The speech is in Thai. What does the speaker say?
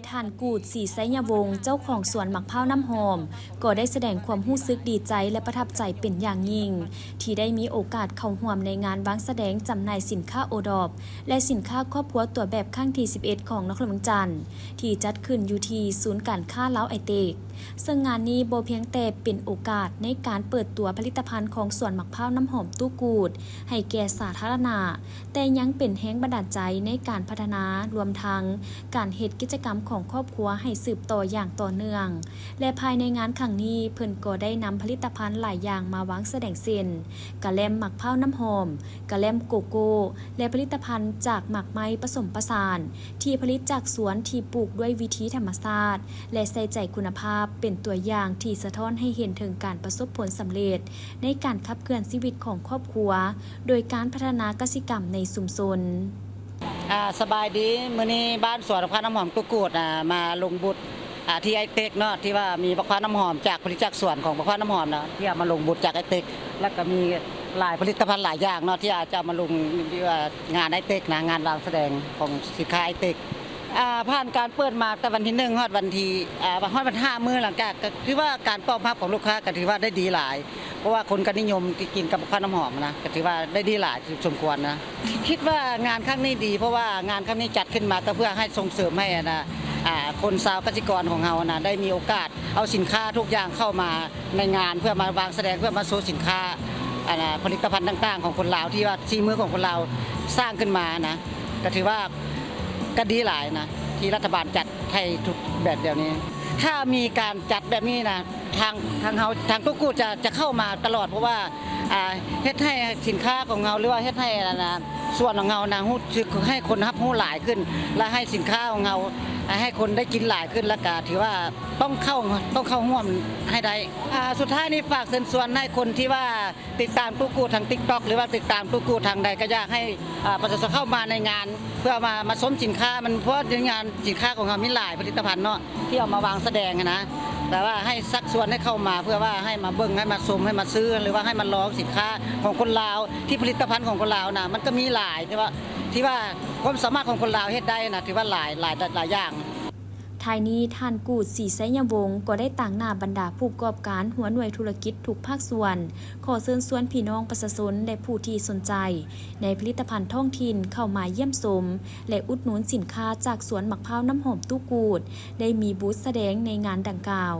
ท่านกูดศรีไสยวงศ์เจ้าของสวนมะพร้าวน้ำหอมก็ได้แสดงความรู้สึกดีใจและประทับใจเป็นอย่างยิ่งที่ได้มีโอกาสเข้าร่วมในงานวางแสดงจำหน่ายสินค้าโอดอปและสินค้าครอบครัวตัวแบบครั้งที่ 11 ของนครหลวงจันทร์ที่จัดขึ้นอยู่ที่ศูนย์การค้าเล้าไอเตกซึ่งงานนี้บ่เพียงแต่เป็นโอกาสในการเปิดตัวผลิตภัณฑ์ของสวนมะพร้าวน้ำหอมตู้กูดให้แก่สาธารณะแต่ยังเป็นแรงบันดาลใจในการพัฒนารวมทั้งการเฮ็ดกิจกรรมของครอบครัวให้สืบต่ออย่างต่อเนื่องและภายในงานครั้งนี้เพิ่นก็ได้นำผลิตภัณฑ์หลายอย่างมาวางแสดงเส้นกะแลมมะพร้าวน้ำหอมกะแลมโกโก้และผลิตภัณฑ์จากหมากไม้ผสมผสานที่ผลิตจากสวนที่ปลูกด้วยวิธีธรรมชาติและใส่ใจคุณภาพเป็นตัวอย่างที่สะท้อนให้เห็นถึงการประสบผลสำเร็จในการขับเคลื่อนชีวิตของครอบครัวโดยการพัฒนากสิกรรมในชุมชนสบายดีมื้อนี้บ้านสวนมะพร้าวน้ำหอมกุกูดมาลงบุตรที่ไอเต็กเนาะที่ว่ามีมะพร้าวน้ำหอมจากผลิตจากสวนของมะพร้าวน้ำหอมนะที่เอามาลงบุตรจากไอเต็กแล้วก็มีหลายผลิตภัณฑ์หลายอย่างเนาะที่อาจจะมาลงที่ว่างานไอเต็กนะงานวางแสดงของสินค้าไอเต็กผ่านการเปิดมาแต่วันที่1ฮอดวันที่ฮอดวัน5มื้อหลังจากก็คือว่าการตอบรับของลูกค้าก็ถือว่าได้ดีหลายเพราะว่าคนก็นิยมกินกับมะพร้าวน้ำหอมนะก็ถือว่าได้ดีหลายสมควรนะคิดว่างานครั้งนี้ดีเพราะว่างานครั้งนี้จัดขึ้นมาก็เพื่อให้ส่งเสริมให้คนชาวเกษตรกรของเรานะได้มีโอกาสเอาสินค้าทุกอย่างเข้ามาในงานเพื่อมาวางแสดงเพื่อมาโชว์สินค้าผลิตภัณฑ์ต่างๆของคนลาวที่ว่าชีมือของคนลาวสร้างขึ้นมานะก็ถือว่าก็ดีหลายนะที่รัฐบาลจัดให้ทุกแบบเดี๋ยวนี้ถ้ามีการจัดแบบนี้นะทางกุ๊กกูจะเข้ามาตลอดเพราะว่าเฮ็ดให้สินค้าของเราหรือว่าเฮ็ดให้ส่วนของเรานะให้คนรับรู้หลายขึ้นและให้สินค้าของเราให้คนได้กินหลายขึ้นแล้วก็ถือว่าต้องเข้าร่วมให้ได้สุดท้ายนี้ฝากเชิญชวนให้คนที่ว่าติดตามกุ๊กกูทาง TikTok หรือว่าติดตามกุ๊กกูทางใดก็อยากให้ประชาชนเข้ามาในงานเพื่อมาชมสินค้ามันเพราะในงานสินค้าของเรามีหลายผลิตภัณฑ์เนาะที่เอามาวางแสดงนะแต่ว่าให้ซักชวนให้เข้ามาเพื่อว่าให้มาเบิ่งให้มาชมให้มาซื้อหรือว่าให้มาลองสินค้าของคนลาวที่ผลิตภัณฑ์ของคนลาวนะมันก็มีหลายที่ว่าความสามารถของคนลาวเฮ็ดได้นะถือว่าหลายอย่างท้ายนี้ท่านกูดศรีไสยวงศ์ก็ได้ต่างหน้าบรรดาผู้ประกอบการหัวหน่วยธุรกิจทุกภาคส่วนขอเชิญชวนพี่น้องประชาชนและผู้ที่สนใจในผลิตภัณฑ์ท้องถิ่นเข้ามาเยี่ยมชมและอุดหนุนสินค้าจากสวนมะพร้าวน้ำหอมตู้กูดได้มีบูธแสดงในงานดังกล่าว